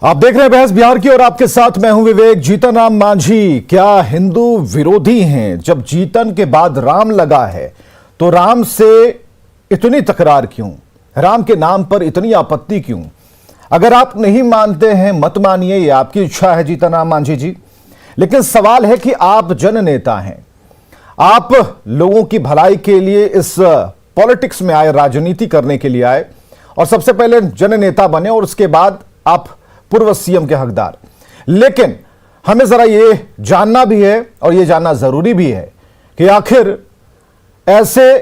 आप देख रहे हैं बहस बिहार की और आपके साथ मैं हूं विवेक। जीतन राम मांझी क्या हिंदू विरोधी हैं? जब जीतन के बाद राम लगा है तो राम से इतनी तकरार क्यों? राम के नाम पर इतनी आपत्ति क्यों? अगर आप नहीं मानते हैं मत मानिए, ये आपकी इच्छा है जीतन राम मांझी जी, लेकिन सवाल है कि आप जननेता हैं, आप लोगों की भलाई के लिए इस पॉलिटिक्स में आए, राजनीति करने के लिए आए और सबसे पहले जननेता बने और उसके बाद आप पूर्व सीएम के हकदार। लेकिन हमें जरा ये जानना भी है और ये जानना जरूरी भी है कि आखिर ऐसे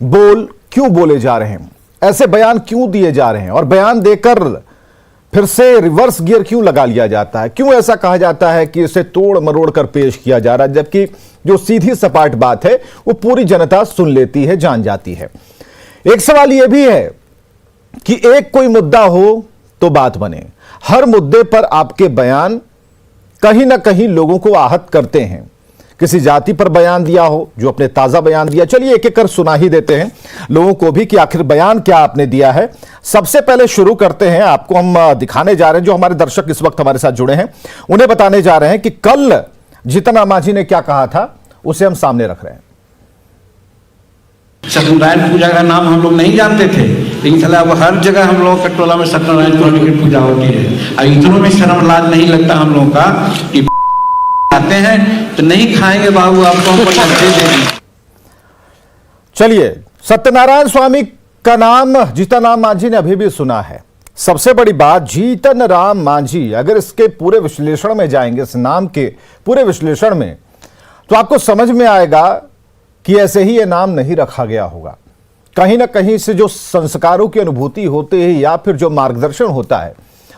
बोल क्यों बोले जा रहे हैं, ऐसे बयान क्यों दिए जा रहे हैं और बयान देकर फिर से रिवर्स गियर क्यों लगा लिया जाता है? क्यों ऐसा कहा जाता है कि इसे तोड़ मरोड़ कर पेश किया जा रहा है, जबकि जो सीधी सपाट बात है वो पूरी जनता सुन लेती है, जान जाती है। एक सवाल यह भी है कि एक कोई मुद्दा हो तो बात बने, हर मुद्दे पर आपके बयान कहीं ना कहीं लोगों को आहत करते हैं। किसी जाति पर बयान दिया हो, जो अपने ताजा बयान दिया, चलिए एक एक कर सुना ही देते हैं लोगों को भी कि आखिर बयान क्या आपने दिया है। सबसे पहले शुरू करते हैं, आपको हम दिखाने जा रहे हैं, जो हमारे दर्शक इस वक्त हमारे साथ जुड़े हैं उन्हें बताने जा रहे हैं कि कल जीतन राम मांझी ने क्या कहा था, उसे हम सामने रख रहे हैं। सत्यनारायण पूजा का नाम हम लोग नहीं जानते थे, लेकिन चला अब हर जगह हम लोग के टोला में सत्यनारायण स्वामी की पूजा होती है। और इतनों में शर्म लाज नहीं लगता हम लोग का कि आते हैं तो नहीं खाएंगे बाबू, आपको हम पैसे देंगे। चलिए, सत्यनारायण स्वामी का नाम जीतन राम मांझी ने अभी भी सुना है। सबसे बड़ी बात, जीतन राम मांझी अगर इसके पूरे विश्लेषण में जाएंगे, इस नाम के पूरे विश्लेषण में, तो आपको समझ में आएगा कि ऐसे ही यह नाम नहीं रखा गया होगा। कहीं ना कहीं से जो संस्कारों की अनुभूति होती है या फिर जो मार्गदर्शन होता है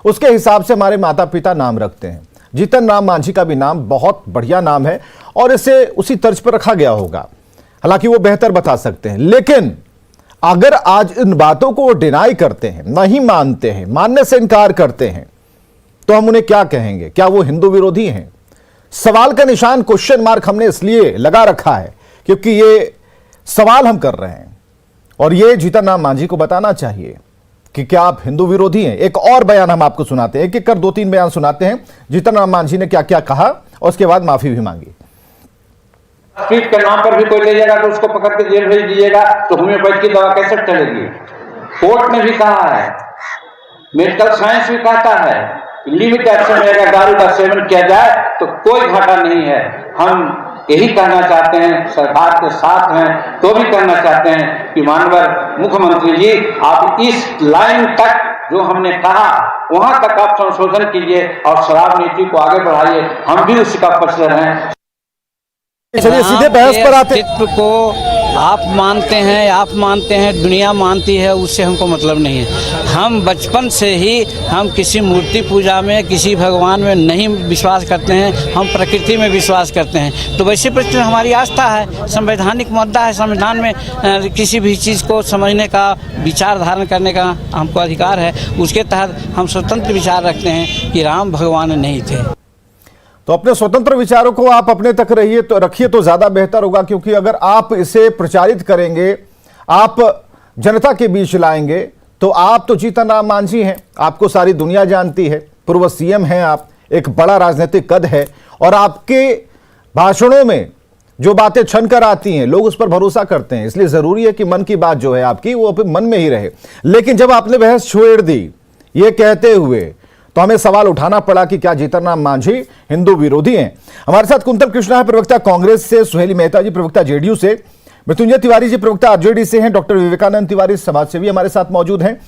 उसके हिसाब से हमारे माता पिता नाम रखते हैं। जीतन राम मांझी का भी नाम बहुत बढ़िया नाम है और इसे उसी तर्ज पर रखा गया होगा, हालांकि वो बेहतर बता सकते हैं। लेकिन अगर आज इन बातों को डिनाई करते हैं, नहीं मानते हैं, मानने से इनकार करते हैं, तो हम उन्हें क्या कहेंगे? क्या वो हिंदू विरोधी हैं? सवाल का निशान, क्वेश्चन मार्क हमने इसलिए लगा रखा है क्योंकि ये सवाल हम कर रहे हैं और ये जीतन राम मांझी को बताना चाहिए कि क्या आप हिंदू विरोधी हैं। एक और बयान हम आपको सुनाते हैं, एक एक कर 2-3 बयान सुनाते हैं जीतन राम मांझी ने क्या क्या कहा और उसके बाद माफी भी मांगी। सीट के नाम पर भी कोई ले जाएगा तो उसको पकड़ के जेल भेज दीजिएगा, तो होम्योपैथी की दवा कैसे चलेगी? कोर्ट ने भी कहा है, मेडिकल साइंस भी कहता है, लिमिट एक्शन में अगर दारू का सेवन किया जाए तो कोई घाटा नहीं है। हम यही कहना चाहते हैं, सरकार के साथ हैं तो भी कहना चाहते हैं कि माननीय मुख्यमंत्री जी, आप इस लाइन तक जो हमने कहा वहां तक आप संशोधन कीजिए और शराब नीति को आगे बढ़ाइए। हम भी उसका पक्षधर हैं। चलिए सीधे बहस पर आते अस्तित्व को आप मानते हैं, दुनिया मानती है, उससे हमको मतलब नहीं है। हम बचपन से ही हम किसी मूर्ति पूजा में, किसी भगवान में नहीं विश्वास करते हैं, हम प्रकृति में विश्वास करते हैं। तो वैसे प्रश्न हमारी आस्था है, संवैधानिक मुद्दा है, संविधान में किसी भी चीज़ को समझने का, विचार धारण करने का हमको अधिकार है। उसके तहत हम स्वतंत्र विचार रखते हैं कि राम भगवान नहीं थे। तो अपने स्वतंत्र विचारों को आप अपने तक रखिए तो ज्यादा बेहतर होगा, क्योंकि अगर आप इसे प्रचारित करेंगे, आप जनता के बीच लाएंगे, तो आप तो जीतन राम मांझी हैं, आपको सारी दुनिया जानती है, पूर्व सीएम हैं आप, एक बड़ा राजनीतिक कद है और आपके भाषणों में जो बातें छन कर आती हैं लोग उस पर भरोसा करते हैं। इसलिए जरूरी है कि मन की बात जो है आपकी वो अपने मन में ही रहे। लेकिन जब आपने बहस छोड़ दी ये कहते हुए, तो हमें सवाल उठाना पड़ा कि क्या जीतन राम मांझी हिंदू विरोधी हैं। हमारे साथ कुंतल कृष्णा है, प्रवक्ता कांग्रेस से, सुहेली मेहता जी प्रवक्ता जेडीयू से, मृत्युंजय तिवारी जी प्रवक्ता आरजेडी से हैं, डॉक्टर विवेकानंद तिवारी समाजसेवी हमारे साथ मौजूद हैं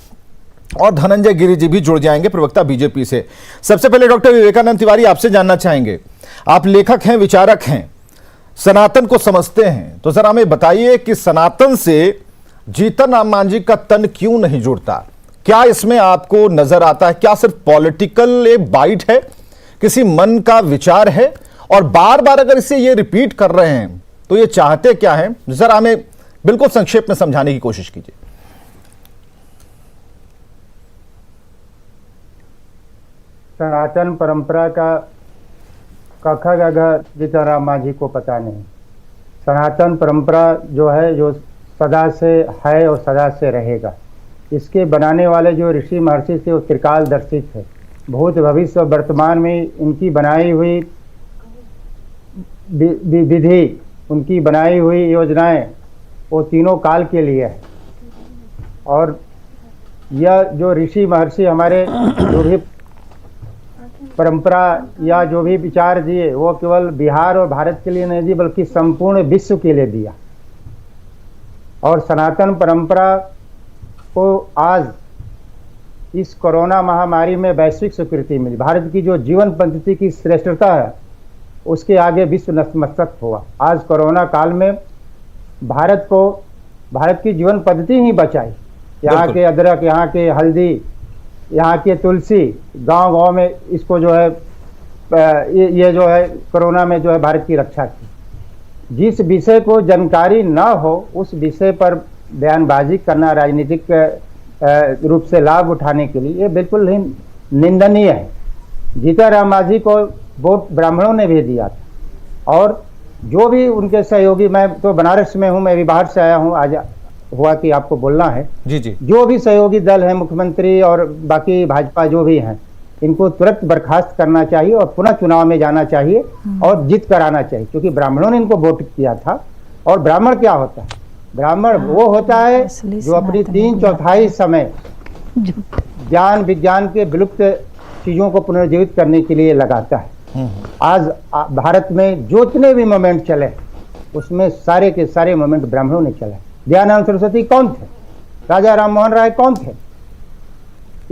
और धनंजय गिरी जी भी जुड़ जाएंगे, प्रवक्ता बीजेपी से। सबसे पहले डॉक्टर विवेकानंद तिवारी, आपसे जानना चाहेंगे, आप लेखक हैं, विचारक हैं, सनातन को समझते हैं, तो जरा हमें बताइए कि सनातन से जीतन राम मांझी का तन क्यों नहीं जुड़ता? क्या इसमें आपको नजर आता है? क्या सिर्फ पॉलिटिकल एक बाइट है, किसी मन का विचार है? और बार बार अगर इसे ये रिपीट कर रहे हैं तो ये चाहते क्या हैं? जरा हमें बिल्कुल संक्षेप में समझाने की कोशिश कीजिए। सनातन परंपरा का कखा गघा जीतन राम मांझी को पता नहीं। सनातन परंपरा जो है, जो सदा से है और सदा से रहेगा। इसके बनाने वाले जो ऋषि महर्षि थे वो त्रिकालदर्शी थे। भूत भविष्य और वर्तमान में इनकी बनाई हुई विधि, उनकी बनाई हुई योजनाएं वो तीनों काल के लिए है। और यह जो ऋषि महर्षि हमारे जो भी परंपरा या जो भी विचार दिए वो केवल बिहार और भारत के लिए नहीं दिए बल्कि संपूर्ण विश्व के लिए दिया। और सनातन परंपरा को आज इस कोरोना महामारी में वैश्विक स्वीकृति मिली। भारत की जो जीवन पद्धति की श्रेष्ठता है उसके आगे विश्व नतमस्तक हुआ। आज कोरोना काल में भारत की जीवन पद्धति ही बचाई। यहाँ के अदरक, यहाँ के हल्दी, यहाँ के तुलसी, गांव-गांव में इसको जो है ये जो है कोरोना में जो है भारत की रक्षा की। जिस विषय को जानकारी न हो उस विषय पर बयानबाजी करना राजनीतिक रूप से लाभ उठाने के लिए ये बिल्कुल ही निंदनीय है। जीतनराम मांझी को वोट ब्राह्मणों ने भी दिया था और जो भी उनके सहयोगी, मैं तो बनारस में हूँ, मैं भी बाहर से आया हूँ, आज हुआ कि आपको बोलना है जी जी, जो भी सहयोगी दल है, मुख्यमंत्री और बाकी भाजपा जो भी हैं, इनको तुरंत बर्खास्त करना चाहिए और पुनः चुनाव में जाना चाहिए और जीत कराना चाहिए, क्योंकि ब्राह्मणों ने इनको वोट किया था। और ब्राह्मण क्या होता है? ब्राह्मण वो होता है जो अपनी 3/4 समय ज्ञान विज्ञान के विलुप्त चीजों को पुनर्जीवित करने के लिए लगाता है। आज भारत में जितने भी मोमेंट चले उसमें सारे के सारे मोमेंट ब्राह्मणों ने चले। दयानंद सरस्वती कौन थे? राजा राम मोहन राय कौन थे?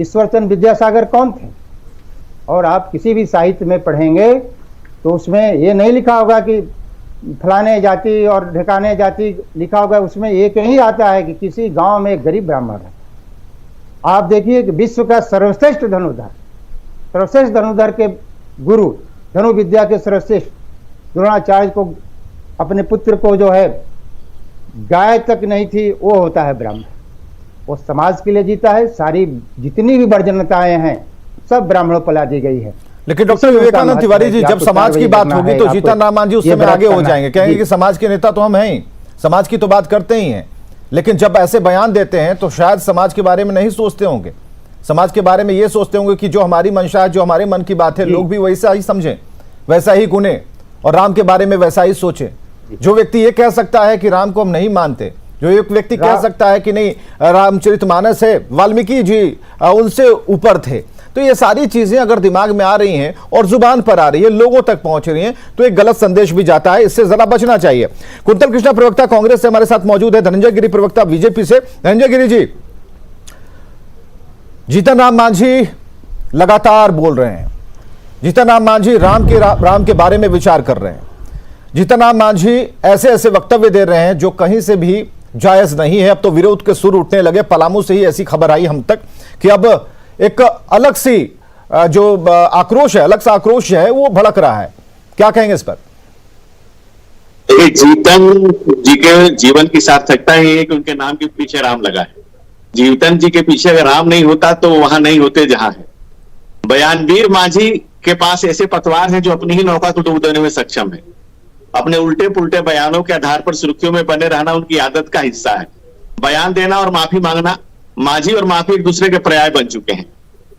ईश्वरचंद्र विद्यासागर कौन थे? और आप किसी भी साहित्य में पढ़ेंगे तो उसमें ये नहीं लिखा होगा कि फलाने जाति और ढिकाने जाति, लिखा होगा उसमें एक ही आता है कि किसी गांव में एक गरीब ब्राह्मण है। आप देखिए कि विश्व का सर्वश्रेष्ठ धनुर्धर के गुरु, धनु विद्या के सर्वश्रेष्ठ द्रोणाचार्य को अपने पुत्र को जो है गाय तक नहीं थी, वो होता है ब्राह्मण। वो समाज के लिए जीता है। सारी जितनी भी वर्जनताएं हैं सब ब्राह्मणों पर ला दी गई है। लेकिन डॉक्टर विवेकानंद तिवारी जी, जब समाज की बात होगी तो जीतनराम मांझी उस समय आगे हो जाएंगे, कहेंगे कि समाज के नेता तो हम हैं ही, समाज की तो बात करते ही हैं। लेकिन जब ऐसे बयान देते हैं तो शायद समाज के बारे में नहीं सोचते होंगे, समाज के बारे में ये सोचते होंगे कि जो हमारी मंशा है, जो हमारे मन की बात है, लोग भी वैसा ही समझें, वैसा ही गुने और राम के बारे में वैसा ही सोचें। जो व्यक्ति ये कह सकता है कि राम को हम नहीं मानते, जो एक व्यक्ति कह सकता है कि नहीं रामचरितमानस है, वाल्मीकि जी उनसे ऊपर थे, तो ये सारी चीजें अगर दिमाग में आ रही हैं और जुबान पर आ रही है, लोगों तक पहुंच रही हैं, तो एक गलत संदेश भी जाता है। इससे जरा बचना चाहिए। कुंतल कृष्णा प्रवक्ता कांग्रेस से हमारे साथ मौजूद है, धनंजय गिरी प्रवक्ता बीजेपी से। धनंजय गिरी जी, जीतनराम मांझी लगातार बोल रहे हैं, जीतनराम मांझी राम के बारे में विचार कर रहे हैं, जीतनराम मांझी ऐसे ऐसे वक्तव्य दे रहे हैं जो कहीं से भी जायज नहीं है। अब तो विरोध के सुर उठने लगे। पलामू से ही ऐसी खबर आई हम तक कि अब एक अलग सी जो आक्रोश है, अलग सा आक्रोश है, वो भड़क रहा है। क्या कहेंगे इस पर? जीतन जी के जीवन की सार्थकता ही है कि उनके नाम के पीछे राम लगा है। जीतन जी के पीछे अगर राम नहीं होता तो वहां नहीं होते जहां है। बयानवीर मांझी के पास ऐसे पतवार हैं जो अपनी ही नौका को डूब देने में सक्षम है। अपने उल्टे पुल्टे बयानों के आधार पर सुर्खियों में बने रहना उनकी आदत का हिस्सा है। बयान देना और माफी मांगना, मांझी और माफी एक दूसरे के पर्याय बन चुके हैं।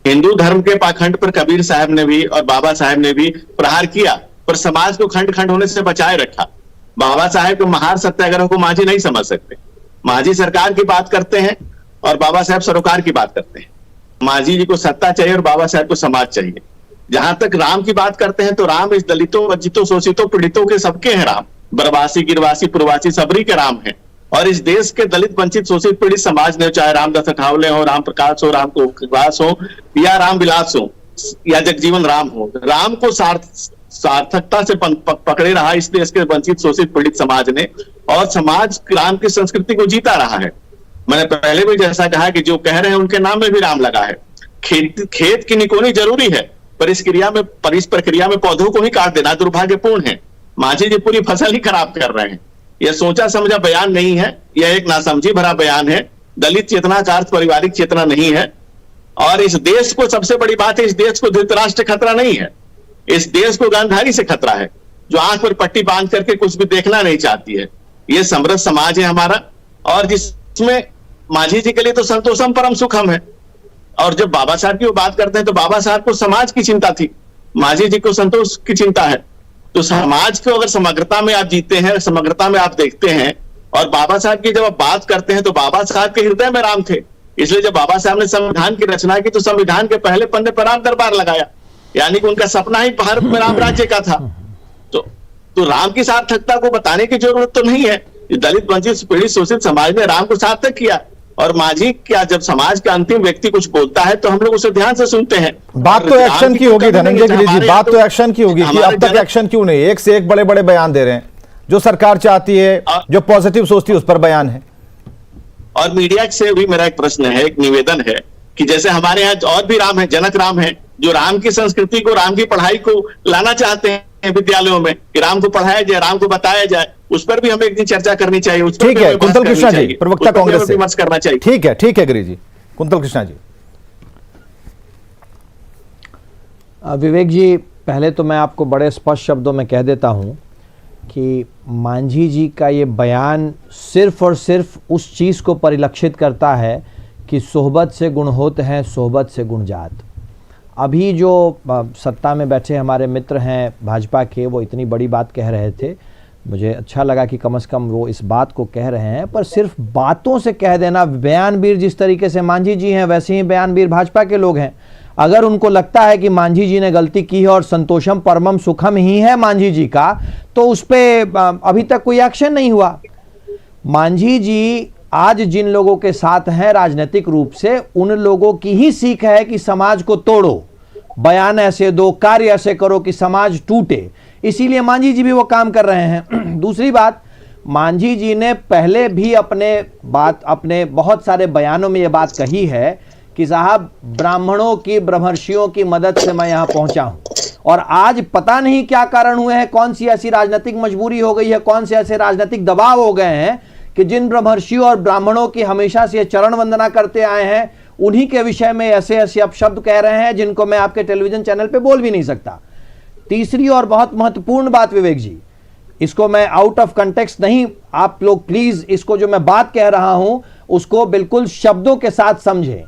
हिंदू धर्म के पाखंड पर कबीर साहब ने भी और बाबा साहब ने भी प्रहार किया, पर समाज को खंड खंड होने से बचाए रखा। बाबा साहब के महार सत्याग्रह को मांझी नहीं समझ सकते। मांझी सरकार की बात करते हैं और बाबा साहब सरोकार की बात करते हैं। मांझी जी को सत्ता चाहिए और बाबा साहब को समाज चाहिए। जहां तक राम की बात करते हैं तो राम इस दलितों, वंचितों, शोषितों, पीड़ितों के सबके हैं राम। बरवासी, गिरवासी, प्रवासी सबरी के राम है। और इस देश के दलित, वंचित, शोषित, पीड़ित समाज ने, चाहे रामदास अठावले हो, राम प्रकाश हो, राम कोकवास हो या राम विलास हो या जगजीवन राम हो, राम को सार्थकता से पकड़े रहा इस देश के वंचित, शोषित, पीड़ित समाज ने। और समाज राम की संस्कृति को जीता रहा है। मैंने पहले भी जैसा कहा कि जो कह रहे हैं उनके नाम में भी राम लगा है। खेत की निकोनी जरूरी है, पर इस प्रक्रिया में पौधों को ही काट देना दुर्भाग्यपूर्ण है। मांझी जी पूरी फसल ही खराब कर रहे हैं। यह सोचा समझा बयान नहीं है, यह एक नासमझी भरा बयान है। दलित चेतना का अर्थ पारिवारिक चेतना नहीं है। और इस देश को, सबसे बड़ी बात है, इस देश को धृतराष्ट्र खतरा नहीं है। इस देश को गांधारी से खतरा है, जो आंख पर पट्टी बांध करके कुछ भी देखना नहीं चाहती है। यह समृद्ध समाज है हमारा, और जिसमें मांझी जी के लिए तो संतोषम परम सुखम है। और जब बाबा साहब की वो बात करते हैं तो बाबा साहब को समाज की चिंता थी, मांझी जी को संतोष की चिंता है। तो समाज को अगर समग्रता में आप जीते हैं, समग्रता में आप देखते हैं, और बाबा साहब की जब आप बात करते हैं तो बाबा साहब के हृदय में राम थे। इसलिए जब बाबा साहब ने संविधान की रचना की तो संविधान के पहले पन्ने पर राम दरबार लगाया, यानी कि उनका सपना ही भारत में राम राज्य का था। तो राम की सार्थकता को बताने की जरूरत तो नहीं है। दलित वंचित पीड़ित शोषित समाज ने राम को सार्थक किया, और मांझी क्या जब समाज का अंतिम व्यक्ति कुछ बोलता है तो हम लोग उसे ध्यान से सुनते हैं। बात तो एक्शन की होगी धनंजय गिरी जी, बात तो एक्शन की होगी कि अब तक एक्शन क्यों नहीं? एक से एक बड़े बड़े बयान दे रहे हैं, जो सरकार चाहती है, जो पॉजिटिव सोचती है उस पर बयान है। और मीडिया से भी मेरा एक प्रश्न है, एक निवेदन है कि जैसे हमारे यहाँ और भी राम है, जनक राम है, जो राम की संस्कृति को, राम की पढ़ाई को लाना चाहते हैं विद्यालयों में, कि राम को पढ़ाया जाए, राम को बताया जाए, उस पर भी हमें एक दिन चर्चा करनी चाहिए। उस पर ठीक है कुंतल कृष्णा जी, प्रवक्ता कांग्रेस से विमर्श करना चाहिए। ठीक है गिरी जी। कुंतल कृष्णा जी। विवेक जी, पहले तो मैं आपको बड़े स्पष्ट शब्दों में कह देता हूं कि मांझी जी का ये बयान सिर्फ और सिर्फ उस चीज़ को परिलक्षित करता है कि सोहबत से गुण होते हैं, सोहबत से गुण जात। अभी जो सत्ता में बैठे हमारे मित्र हैं भाजपा के, वो इतनी बड़ी बात कह रहे थे, मुझे अच्छा लगा कि कम से कम वो इस बात को कह रहे हैं, पर सिर्फ बातों से कह देना, बयानवीर जिस तरीके से मांझी जी हैं वैसे ही बयानवीर भाजपा के लोग हैं। अगर उनको लगता है कि मांझी जी ने गलती की है और संतोषम परमम सुखम ही है मांझी जी का, तो उस पर अभी तक कोई एक्शन नहीं हुआ। मांझी जी आज जिन लोगों के साथ हैं राजनीतिक रूप से, उन लोगों की ही सीख है कि समाज को तोड़ो, बयान ऐसे दो, कार्य ऐसे करो कि समाज टूटे। इसीलिए मांझी जी भी वो काम कर रहे हैं। दूसरी बात, मांझी जी ने पहले भी अपने बहुत सारे बयानों में ये बात कही है कि साहब ब्राह्मणों की, ब्रह्मर्षियों की मदद से मैं यहां पहुंचा हूं, और आज पता नहीं क्या कारण हुए हैं, कौन सी ऐसी राजनीतिक मजबूरी हो गई है, कौन से ऐसे राजनीतिक दबाव हो गए हैं कि जिन ब्रह्मर्षियों और ब्राह्मणों की हमेशा से चरण वंदना करते आए हैं, उन्हीं के विषय में ऐसे ऐसे अपशब्द कह रहे हैं जिनको मैं आपके टेलीविजन चैनल पे बोल भी नहीं सकता। तीसरी और बहुत महत्वपूर्ण बात विवेक जी, इसको मैं आउट ऑफ कंटेक्स्ट नहीं, आप लोग प्लीज इसको जो मैं बात कह रहा हूं उसको बिल्कुल शब्दों के साथ समझें।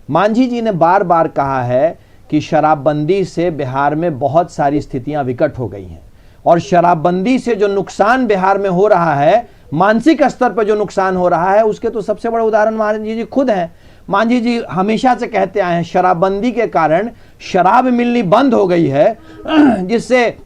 मांझी जी ने बार बार कहा है कि शराबबंदी से बिहार में बहुत सारी स्थितियां विकट हो गई हैं, और शराबबंदी से जो नुकसान बिहार में हो रहा है, मानसिक स्तर पर जो नुकसान हो रहा है, उसके तो सबसे बड़ा उदाहरण मांझी जी खुद हैं। मांझी जी हमेशा से कहते आए हैं शराबबंदी के कारण शराब मिलनी बंद हो गई है, जिससे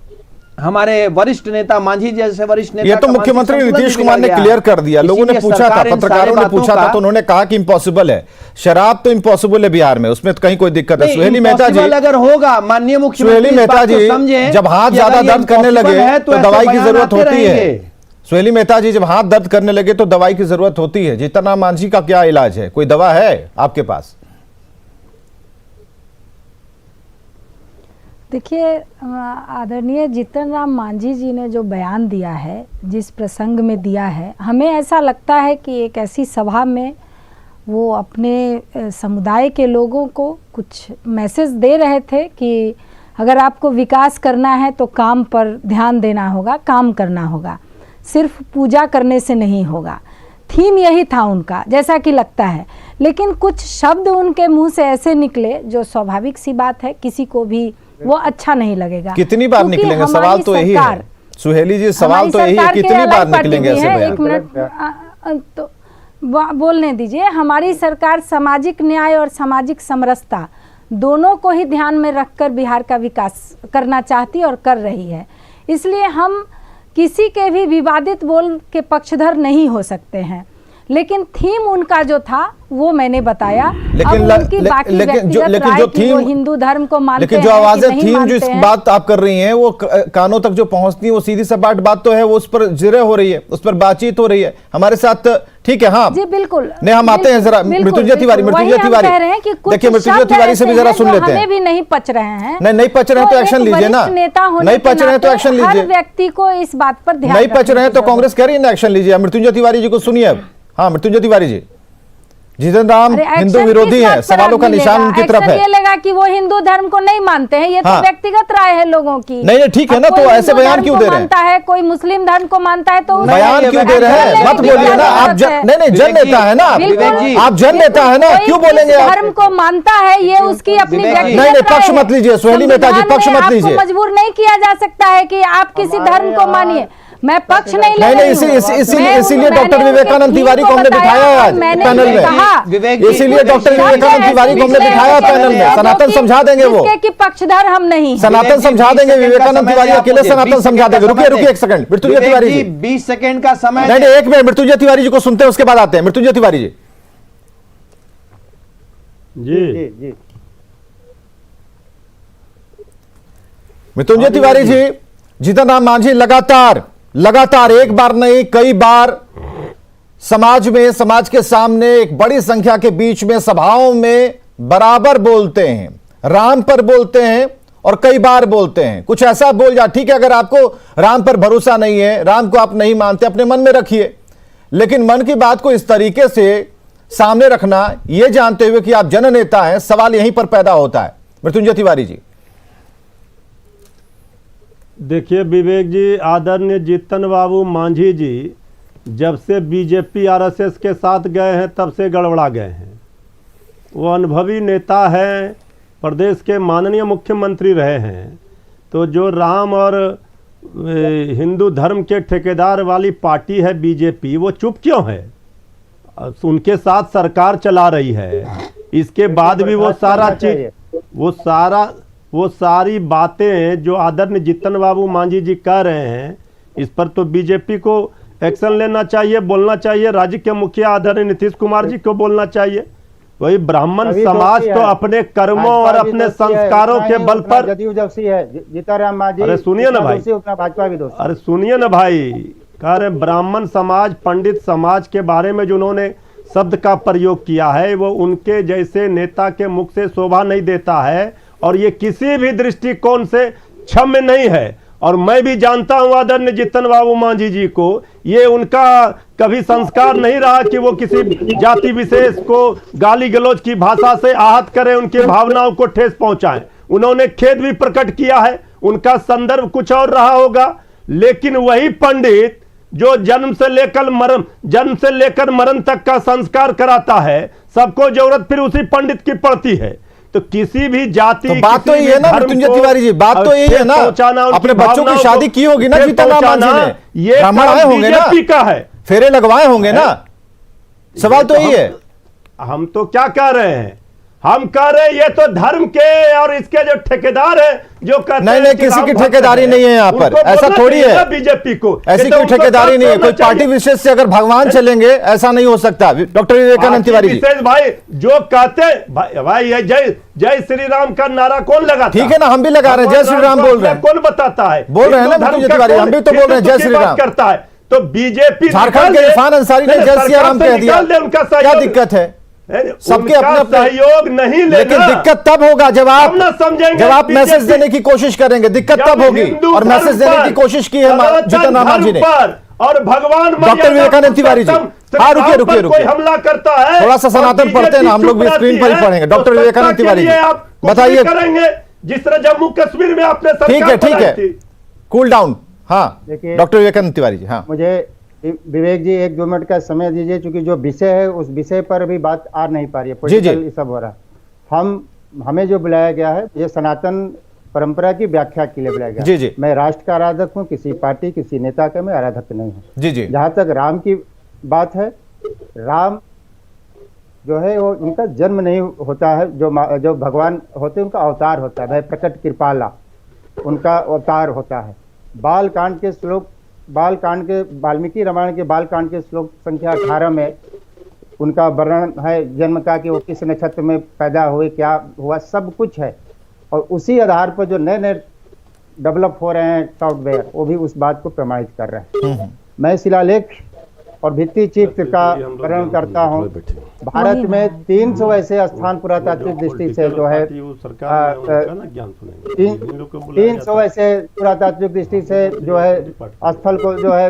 हमारे वरिष्ठ नेता मांझी जैसे वरिष्ठ नेता, ये तो मुख्यमंत्री नीतीश कुमार ने क्लियर कर दिया। लोगों ने पूछा था, पत्रकारों ने पूछा था, तो उन्होंने कहा कि इम्पॉसिबल है, शराब तो इम्पॉसिबल है बिहार में, उसमें तो कहीं कोई दिक्कत है। सुहेली मेहता जी, अगर होगा माननीय मुख्यमंत्री, सुहेली मेहता जी, जब हाथ ज्यादा दर्द करने लगे तो दवाई की जरूरत होती है। सुहेली मेहता जी, जब हाथ दर्द करने लगे तो दवाई की जरूरत होती है। जीतन राम मांझी का क्या इलाज है? कोई दवा है आपके पास? देखिए, आदरणीय जीतन राम मांझी जी ने जो बयान दिया है, जिस प्रसंग में दिया है, हमें ऐसा लगता है कि एक ऐसी सभा में वो अपने समुदाय के लोगों को कुछ मैसेज दे रहे थे कि अगर आपको विकास करना है तो काम पर ध्यान देना होगा, काम करना होगा, सिर्फ पूजा करने से नहीं होगा। थीम यही था उनका, जैसा कि लगता है। लेकिन कुछ शब्द उनके मुंह से ऐसे निकले जो स्वाभाविक सी बात है, किसी को भी वो अच्छा नहीं लगेगा। कितनी बार निकलेंगे? सवाल तो यही है सुहेली जी, सवाल तो यही है, कितनी बार निकलेंगे ऐसे बयान? एक मिनट तो बोलने दीजिए। हमारी सरकार सामाजिक न्याय और सामाजिक समरसता दोनों को ही ध्यान में रखकर बिहार का विकास करना चाहती और कर रही है। इसलिए हम किसी के भी विवादित बोल के पक्षधर नहीं हो सकते हैं, लेकिन थीम उनका जो था वो मैंने बताया। लेकिन जो थीम हिंदू धर्म को मानते हैं, लेकिन जो आवाजें थीम जो इस बात आप कर रही हैं वो कानों तक जो पहुंचती है, वो सीधी सी बात तो है, वो उस पर जिरे हो रही है, उस पर बातचीत हो रही है हमारे साथ। ठीक है, हाँ जी बिल्कुल। नहीं, हम आते हैं जरा मृत्युंजय तिवारी, देखिए मृत्युंजय तिवारी से भी जरा सुन लेते हैं। भी नहीं पच रहे हैं, नहीं पच रहे हैं तो एक्शन लीजिए ना। नहीं पच रहे हैं तो एक्शन लीजिए। हर व्यक्ति को इस बात पर ध्यान, नहीं पच रहे हैं तो कांग्रेस कह रही है ना एक्शन लीजिए। मृत्युंजय तिवारी जी को सुनिए अब। हाँ मृत्युंजय तिवारी जी। जीतन राम अरे हिंदू एक्शन विरोधी किस है, बात पर सवालों का अब निशान मिलेगा? उनकी तरफ एक्शन है। ये लेगा कि वो हिंदू धर्म को नहीं मानते हैं, ये तो हाँ। व्यक्तिगत राय है लोगों की। नहीं, ठीक है अब ना, तो कोई ऐसे हिंदू बयान धर्म क्यों को दे रहे हैं? मानता है, कोई मुस्लिम धर्म को मानता है, तो उस बयान क्यों दे रहे हैं? मत बोलिए ना आप। नहीं जन नेता है ना आप। विवेक जी, आप जन नेता है ना, कोई क्यों बोलेंगे किस आप? धर्म को मानता है ये उसकी अपनी विवेक जी। व्यक्तिगत नहीं, राय पक्ष है। मत लीजिए, सोहेली मेहता जी, संविधान पक्ष में मत आपको लीजिए। मजबूर नहीं किया जा सकता है कि आप किसी धर्म को मानिए। मैं पक्ष नहीं ले नहीं रही इसीलिए हूँ। इसीलिए मैंने डॉक्टर उनके विवेकानंद थीम तिवारी को हमने बताया बिठाया है और आज मैंने पैनल ये में। कहा, विवेक जी, इसीलिए डॉक्टर विवेकानंद तिवारी को हमने बिठाया पैनल में। सनातन समझा देंगे वो, जिसके कि पक्षधर हम नहीं। सनातन समझा देंगे। विवेकानंद तिवारी अकेले सनातन समझा देंगे। रुकिए एक सेकंड, मृत्युंजय तिवारी जी 20 सेकंड का समय नहीं, एक मिनट, मृत्युंजय तिवारी जी को सुनते हैं, उसके बाद आते हैं। मृत्युंजय तिवारी जी जी जी मृत्युंजय तिवारी जी, जीतन राम मांझी लगातार एक बार नहीं कई बार समाज में, समाज के सामने एक बड़ी संख्या के बीच में सभाओं में बराबर बोलते हैं, राम पर बोलते हैं और कई बार बोलते हैं। कुछ ऐसा बोल जा, ठीक है, अगर आपको राम पर भरोसा नहीं है, राम को आप नहीं मानते, अपने मन में रखिए, लेकिन मन की बात को इस तरीके से सामने रखना, यह जानते हुए कि आप जननेता हैं, सवाल यहीं पर पैदा होता है। मृत्युंजय तिवारी जी देखिए विवेक जी, आदरणीय जीतन बाबू मांझी जी जब से बीजेपी आरएसएस के साथ गए हैं तब से गड़बड़ा गए हैं। वो अनुभवी नेता हैं, प्रदेश के माननीय मुख्यमंत्री रहे हैं, तो जो राम और हिंदू धर्म के ठेकेदार वाली पार्टी है बीजेपी, वो चुप क्यों है? उनके साथ सरकार चला रही है, इसके बाद भी वो सारा चीज वो सारी बातें जो आदरणीय जीतन बाबू मांझी जी कह रहे हैं, इस पर तो बीजेपी को एक्शन लेना चाहिए, बोलना चाहिए। राज्य के मुखिया आदरणीय नीतीश कुमार जी को बोलना चाहिए। वही ब्राह्मण समाज तो अपने कर्मों और अपने संस्कारों के बल पर जदयू दोषी है, जीतन राम मांझी। अरे सुनिए ना भाई, उतना भाजपा भी दोषी। अरे सुनिए ना भाई, कह रहे ब्राह्मण समाज, पंडित समाज के बारे में जो उन्होंने शब्द का प्रयोग किया है, वो उनके जैसे नेता के मुख से शोभा नहीं देता है और ये किसी भी दृष्टिकोण से क्षम्य नहीं है। और मैं भी जानता हूं आदरणीय जीतन बाबू मांझी जी को, ये उनका कभी संस्कार नहीं रहा कि वो किसी जाति विशेष को गाली गलौज की भाषा से आहत करें, उनकी भावनाओं को ठेस पहुंचाएं। उन्होंने खेद भी प्रकट किया है, उनका संदर्भ कुछ और रहा होगा, लेकिन वही पंडित जो जन्म से लेकर मरण तक का संस्कार कराता है, सबको जरूरत फिर उसी पंडित की पड़ती है। तो किसी भी जाति, तो बात तो ये है ना मृत्युंजय तिवारी जी, बात तो यही है ना, अपने बच्चों की शादी की होगी ना जीतन राम मांझी ने, ये ब्राह्मण आए होंगे ना, बीजेपी का है, फेरे लगवाए होंगे ना, सवाल तो यही है। हम तो क्या कह रहे हैं, हम कह रहे हैं ये तो धर्म के और इसके जो ठेकेदार है जो कहते हैं नहीं, किसी की ठेकेदारी नहीं है यहाँ पर, ऐसा थोड़ी है बीजेपी को, ऐसी कोई ठेकेदारी नहीं है। कोई पार्टी विशेष से अगर भगवान चलेंगे ऐसा नहीं हो सकता। डॉक्टर विवेकानंद तिवारी जी विशेष भाई जो कहते भाई ये जय श्री राम का नारा कौन लगाता? ठीक है ना, हम भी लगा रहे हैं, जय श्री राम बोल रहे हैं, कौन बताता है? बोल रहे हैं ना मृत्युंजय तिवारी, हम भी तो बोल रहे हैं जय श्री राम करता है। तो बीजेपी झारखंड के इरफान अंसारी ने जय श्री राम कह दिया, क्या दिक्कत है? सबके अपने सहयोग नहीं लेना, लेकिन दिक्कत तब होगा जब आप मैसेज देने की कोशिश करेंगे, दिक्कत तब होगी। और मैसेज देने की कोशिश की है जीतन राम मांझी ने और भगवान डॉक्टर विवेकानंद तिवारी जी। हाँ रुकिए कोई हमला करता है, थोड़ा सा सनातन पढ़ते हैं ना, हम लोग भी स्क्रीन पर ही पढ़ेंगे। डॉक्टर विवेकानंद तिवारी जी बताइए, करेंगे जिस तरह जम्मू कश्मीर में आपने ठीक है कूल डाउन। हाँ डॉक्टर विवेकानंद तिवारी जी, हाँ मुझे विवेक जी 1-2 मिनट का समय दीजिए, क्योंकि जो विषय है उस विषय पर भी बात आ नहीं पा रही है, पॉलिटिकल सब हो रहा है। हमें जो बुलाया गया है ये सनातन परंपरा की व्याख्या के लिए बुलाया गया। जी। मैं राष्ट्र का आराधक हूँ, किसी पार्टी किसी नेता का मैं आराधक नहीं हूँ। जी। जहाँ तक राम की बात है, राम जो है वो उनका जन्म नहीं होता है, जो भगवान होते हैं उनका अवतार होता है, वह प्रकट कृपाला उनका अवतार होता है। वाल्मीकि रामायण के बालकांड के श्लोक संख्या 18 में उनका वर्णन है जन्म का, कि वो किस नक्षत्र में पैदा हुए, क्या हुआ, सब कुछ है। और उसी आधार पर जो नए डेवलप हो रहे हैं सॉफ्टवेयर, वो भी उस बात को प्रमाणित कर रहे हैं। मैं शिलालेख और भित्ति चित्र का वर्णन करता हूँ। भारत में 300 ऐसे स्थान पुरातात्विक दृष्टि से जो है 300 ऐसे पुरातात्विक दृष्टि से जो है स्थल को जो है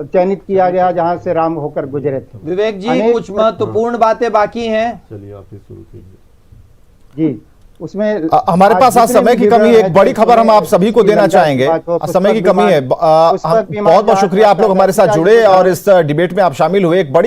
चयनित किया गया जहां से राम होकर गुजरे थे। विवेक जी अनेक- कुछ महत्वपूर्ण बातें बाकी हैं। चलिए आप ही शुरू कीजिए। जी, उसमें हमारे पास आज जितने समय भी की कमी है। विवरण एक बड़ी खबर हम आप सभी को देना चाहेंगे। समय की कमी है। बहुत बहुत शुक्रिया आप लोग हमारे साथ जुड़े और इस डिबेट में आप शामिल हुए। एक बड़ी